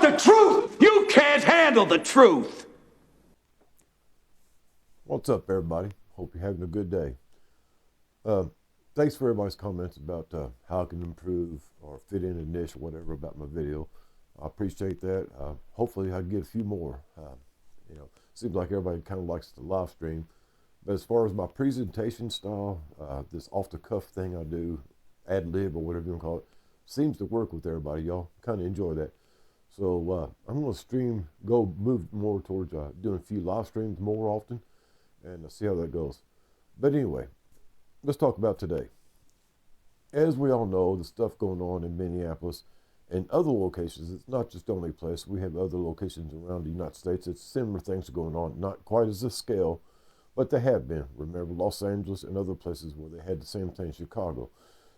the truth. You can't handle the truth. What's up, everybody? Hope you're having a good day. Thanks for everybody's comments about how I can improve or fit in a niche or whatever about my video. I appreciate that. Hopefully I can get a few more. Seems like everybody kind of likes the live stream. But as far as my presentation style, this off-the-cuff thing I do, ad-lib or whatever you want to call it, seems to work with everybody. Y'all kind of enjoy that. So I'm going to move more towards doing a few live streams more often and see how that goes. But anyway, let's talk about today. As we all know, the stuff going on in Minneapolis and other locations, it's not just the only place. We have other locations around the United States. It's similar things going on, not quite as this scale, but they have been. Remember Los Angeles and other places where they had the same thing, Chicago.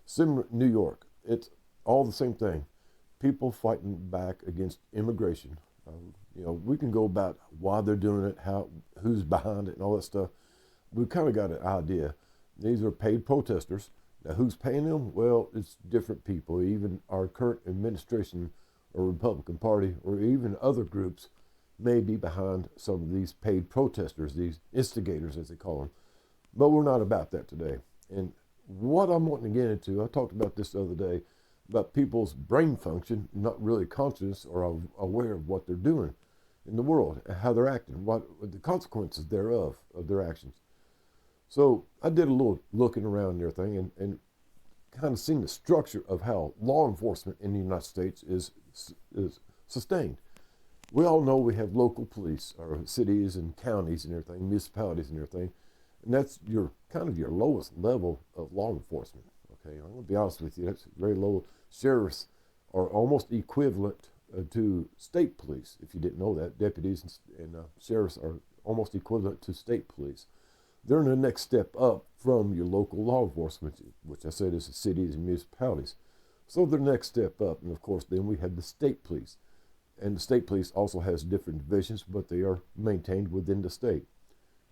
Similar, New York, it's all the same thing. People fighting back against immigration. We can go about why they're doing it, who's behind it and all that stuff. We've kind of got an idea. These are paid protesters. Now, who's paying them? Well, it's different people. Even our current administration or Republican Party or even other groups may be behind some of these paid protesters, these instigators as they call them. But we're not about that today. And what I'm wanting to get into, I talked about this the other day, about people's brain function, not really conscious or aware of what they're doing in the world, and how they're acting, what the consequences thereof of their actions. So I did a little looking around and everything and kind of seen the structure of how law enforcement in the United States is sustained. We all know we have local police, or cities and counties and everything, municipalities and everything, and that's your lowest level of law enforcement. Okay, I'm going to be honest with you, that's very low. Sheriffs are almost equivalent to state police. If you didn't know that, deputies and sheriffs are almost equivalent to state police. They're in the next step up from your local law enforcement, which I said is the cities and municipalities. So they're the next step up, and of course then we have the state police. And the state police also has different divisions, but they are maintained within the state.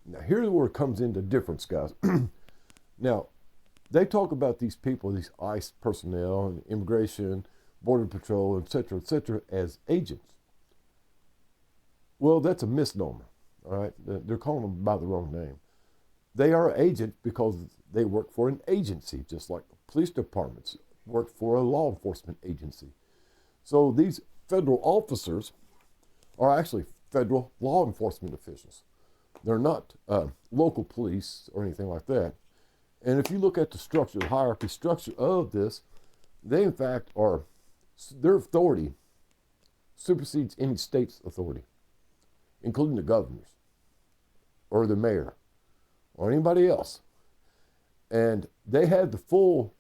Now here's where it comes into difference, guys. Now, they talk about these people, these ICE personnel and immigration, border patrol, et cetera, as agents. Well, that's a misnomer, all right? They're calling them by the wrong name. They are agents because they work for an agency, just like police departments work for a law enforcement agency. So these federal officers are actually federal law enforcement officials. They're not local police or anything like that. And if you look at the structure, the hierarchy structure of this, they in fact their authority supersedes any state's authority, including the governors or the mayor or anybody else. And they have the full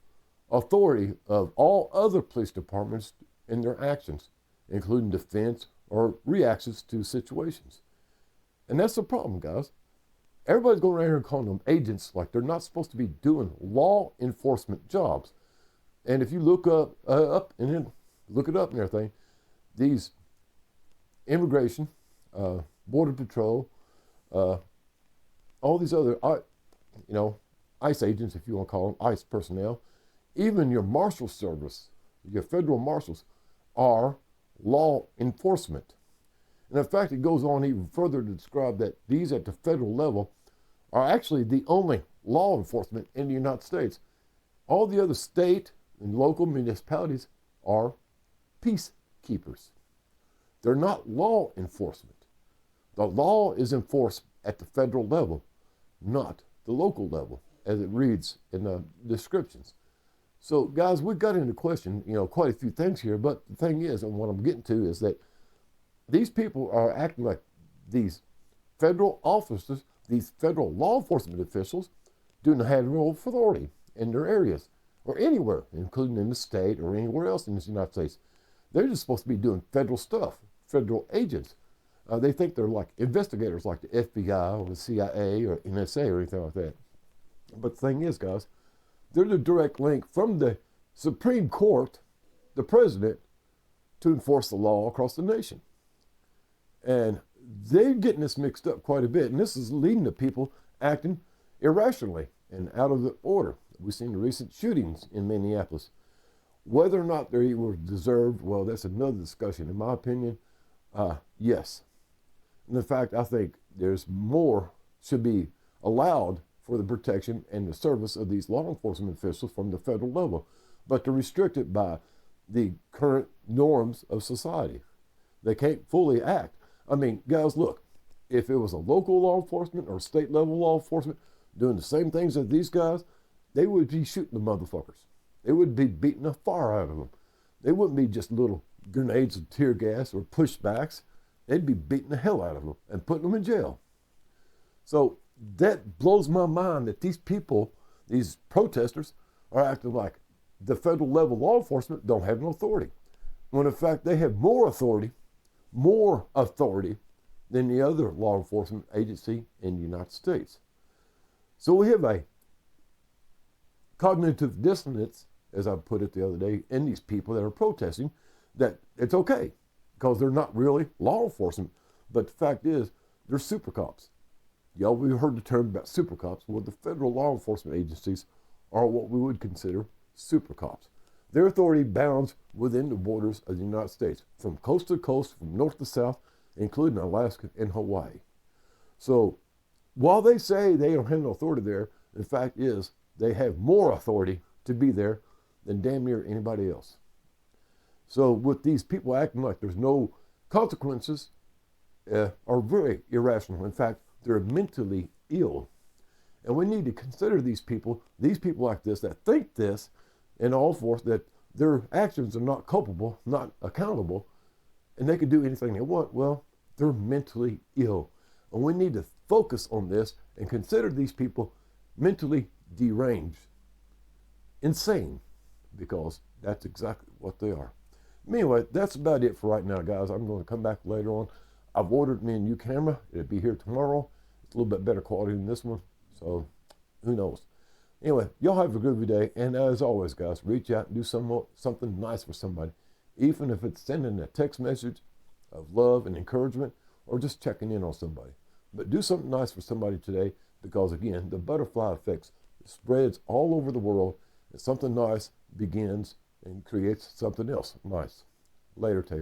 authority of all other police departments in their actions, including defense or reactions to situations. And that's the problem, guys. Everybody's going around here and calling them agents like they're not supposed to be doing law enforcement jobs. And if you look up and then look it up and everything, these immigration, border patrol, all these other, ICE agents, if you want to call them, ICE personnel, even your marshal service, your federal marshals, are law enforcement. And in fact, it goes on even further to describe that these at the federal level are actually the only law enforcement in the United States. All the other state and local municipalities are peacekeepers. They're not law enforcement. The law is enforced at the federal level, not the local level, as it reads in the descriptions. So, guys, we've got into question, quite a few things here, but the thing is, and what I'm getting to is that these people are acting like these federal officers, these federal law enforcement officials, do not have real authority in their areas or anywhere, including in the state or anywhere else in the United States. They're just supposed to be doing federal stuff, federal agents. They think they're like investigators like the FBI or the CIA or NSA or anything like that. But the thing is, guys, they're the direct link from the Supreme Court, the president, to enforce the law across the nation. And they're getting this mixed up quite a bit. And this is leading to people acting irrationally and out of the order. We've seen the recent shootings in Minneapolis. Whether or not they were deserved, well, that's another discussion. In my opinion, yes. And in fact, I think there's more should be allowed for the protection and the service of these law enforcement officials from the federal level, but they're restricted by the current norms of society. They can't fully act. I mean, guys, look, if it was a local law enforcement or state level law enforcement doing the same things as these guys, they would be shooting the motherfuckers. They would be beating the fire out of them. They wouldn't be just little grenades of tear gas or pushbacks. They'd be beating the hell out of them and putting them in jail. So that blows my mind that these people, these protesters, are acting like the federal level law enforcement don't have no authority. When in fact they have more authority than the other law enforcement agency in the United States. So we have a cognitive dissonance, as I put it the other day, in these people that are protesting, that it's okay because they're not really law enforcement. But the fact is, they're super cops. Y'all, we've heard the term about super cops. Well, the federal law enforcement agencies are what we would consider super cops. Their authority bounds within the borders of the United States, from coast to coast, from north to south, including Alaska and Hawaii. So while they say they don't have no authority there, the fact is they have more authority to be there than damn near anybody else. So with these people acting like there's no consequences, are very irrational. In fact, they're mentally ill. And we need to consider these people like this that think this, and all force that their actions are not culpable, not accountable, and they can do anything they want. Well, they're mentally ill. And we need to focus on this and consider these people mentally deranged, insane, because that's exactly what they are. Anyway, that's about it for right now, guys. I'm going to come back later on. I've ordered me a new camera. It'll be here tomorrow. It's a little bit better quality than this one, so who knows. Anyway, y'all have a good day, and as always, guys, reach out and do something nice for somebody, even if it's sending a text message of love and encouragement or just checking in on somebody. But do something nice for somebody today, because again, the butterfly effect spreads all over the world, and something nice begins and creates something else nice. Later, Tater.